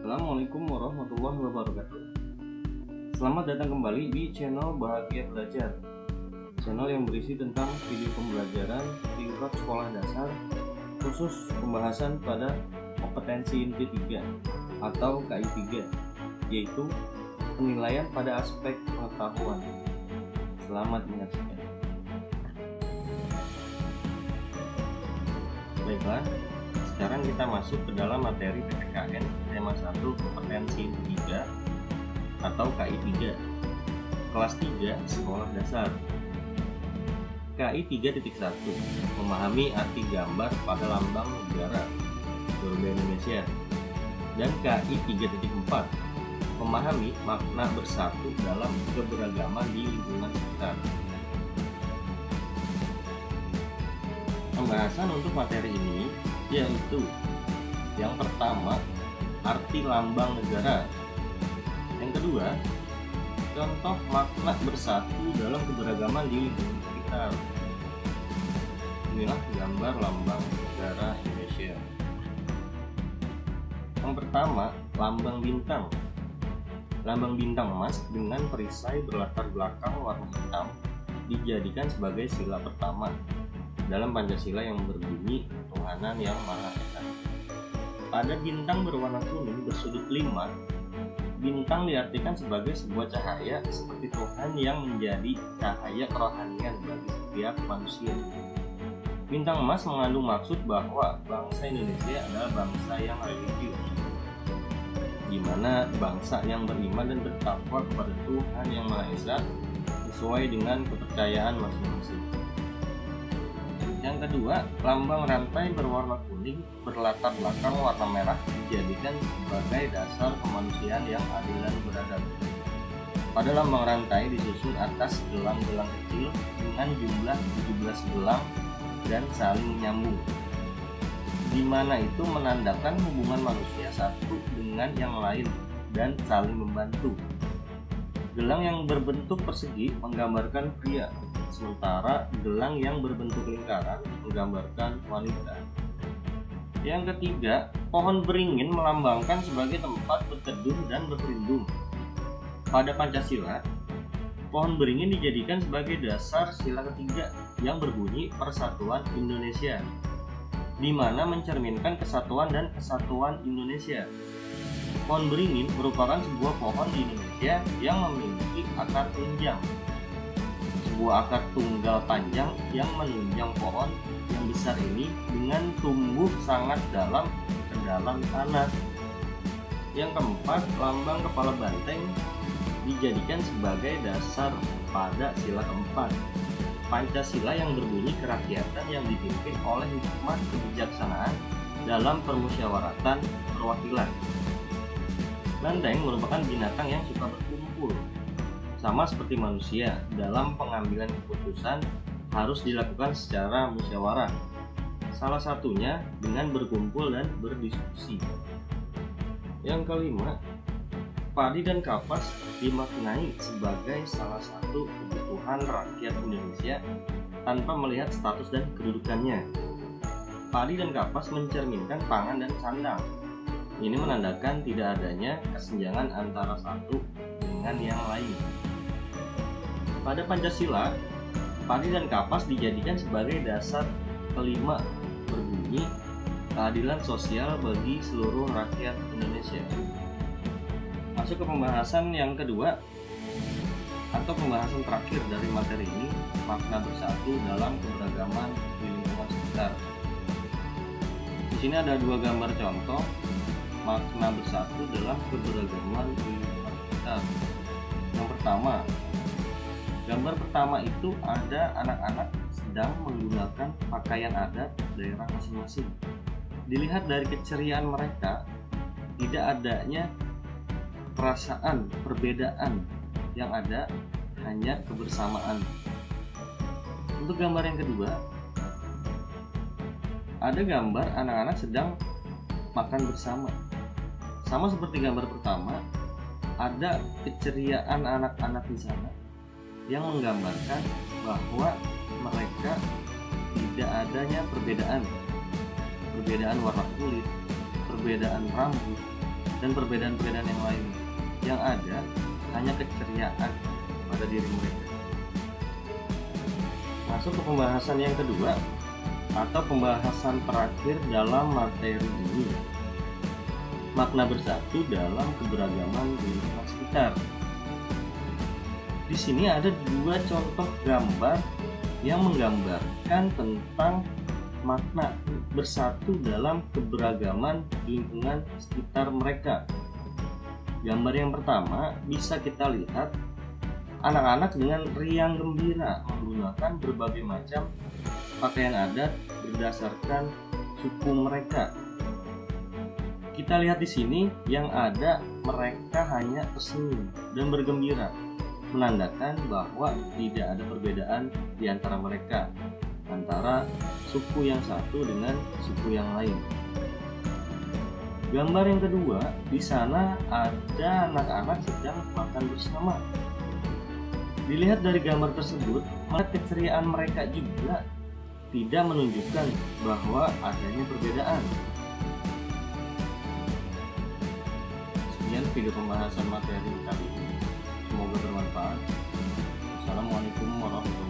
Assalamualaikum warahmatullahi wabarakatuh. Selamat datang kembali di channel Bahagia Belajar, channel yang berisi tentang video pembelajaran tingkat sekolah dasar khusus pembahasan pada kompetensi inti 3 atau KI 3, yaitu penilaian pada aspek pengetahuan. Selamat menyaksikan. Baiklah, sekarang kita masuk ke dalam materi PPKN tema 1 kompetensi 3 atau KI 3 kelas 3 sekolah dasar. KI 3.1 memahami arti gambar pada lambang negara Garuda Indonesia. Dan KI 3.4 memahami makna bersatu dalam keberagaman di lingkungan sekitar. Pembahasan untuk materi ini yaitu yang pertama, arti lambang negara. Yang kedua, contoh makna bersatu dalam keberagaman di lingkungan sekitar. Inilah gambar lambang negara Indonesia. Yang pertama, lambang bintang. Lambang bintang emas dengan perisai berlatar belakang warna hitam dijadikan sebagai sila pertama dalam Pancasila yang berbunyi Tuhanan Yang Maha Esa. Pada bintang berwarna kuning bersudut 5, bintang diartikan sebagai sebuah cahaya seperti Tuhan yang menjadi cahaya kerohanian bagi setiap manusia. Bintang emas mengandung maksud bahwa bangsa Indonesia adalah bangsa yang religius, di mana bangsa yang beriman dan bertakwa kepada Tuhan Yang Maha Esa sesuai dengan kepercayaan masing-masing. Yang kedua, lambang rantai berwarna kuning berlatar belakang warna merah dijadikan sebagai dasar kemanusiaan yang adil dan beradab. Pada lambang rantai disusun atas gelang-gelang kecil dengan jumlah 17 gelang dan saling menyambung, di mana itu menandakan hubungan manusia satu dengan yang lain dan saling membantu. Gelang yang berbentuk persegi menggambarkan pria, sementara gelang yang berbentuk lingkaran menggambarkan wanita. Yang ketiga, pohon beringin melambangkan sebagai tempat berteduh dan berlindung. Pada Pancasila, pohon beringin dijadikan sebagai dasar sila ketiga yang berbunyi Persatuan Indonesia, di mana mencerminkan kesatuan dan kesatuan Indonesia. Pohon beringin merupakan sebuah pohon di Indonesia yang memiliki akar tunjang, sebuah akar tunggal panjang yang menunjang pohon yang besar ini dengan tumbuh sangat dalam ke dalam tanah. Yang keempat, lambang kepala banteng dijadikan sebagai dasar pada sila keempat Pancasila yang berbunyi kerakyatan yang dipimpin oleh hikmat kebijaksanaan dalam permusyawaratan perwakilan. Banteng merupakan binatang yang suka berkumpul. Sama seperti manusia, dalam pengambilan keputusan harus dilakukan secara musyawarah. Salah satunya dengan berkumpul dan berdiskusi. Yang kelima, padi dan kapas dimaknai sebagai salah satu kebutuhan rakyat Indonesia tanpa melihat status dan kedudukannya. Padi dan kapas mencerminkan pangan dan sandang. Ini menandakan tidak adanya kesenjangan antara satu dengan yang lain. Pada Pancasila, padi dan kapas dijadikan sebagai dasar kelima berbunyi keadilan sosial bagi seluruh rakyat Indonesia. Masuk ke pembahasan yang kedua atau pembahasan terakhir dari materi ini, makna bersatu dalam keberagaman di lingkungan sekitar. Di sini ada dua gambar contoh makna bersatu dalam keberagaman di lingkungan sekitar. Yang pertama, gambar pertama itu ada anak-anak sedang menggunakan pakaian adat daerah masing-masing. Dilihat dari keceriaan mereka, tidak adanya perasaan perbedaan, yang ada hanya kebersamaan. Untuk gambar yang kedua, ada gambar anak-anak sedang makan bersama. Sama seperti gambar pertama, ada keceriaan anak-anak di sana yang menggambarkan bahwa mereka tidak adanya perbedaan warna kulit, perbedaan rambut, dan perbedaan-perbedaan yang lain. Yang ada hanya keceriaan pada diri mereka. Masuk ke pembahasan yang kedua atau pembahasan terakhir dalam materi ini. Makna bersatu dalam keberagaman di lingkungan sekitar. Di sini ada dua contoh gambar yang menggambarkan tentang makna bersatu dalam keberagaman di lingkungan sekitar mereka. Gambar yang pertama bisa kita lihat anak-anak dengan riang gembira menggunakan berbagai macam pakaian adat berdasarkan suku mereka. Kita lihat di sini yang ada mereka hanya tersenyum dan bergembira, menandakan bahwa tidak ada perbedaan di antara mereka, antara suku yang satu dengan suku yang lain. Gambar yang kedua, di sana ada anak-anak sedang makan bersama. Dilihat dari gambar tersebut, maka keceriaan mereka juga tidak menunjukkan bahwa adanya perbedaan. Sekian video pembahasan materi kali ini. Semoga bermanfaat. Assalamualaikum warahmatullahi wabarakatuh.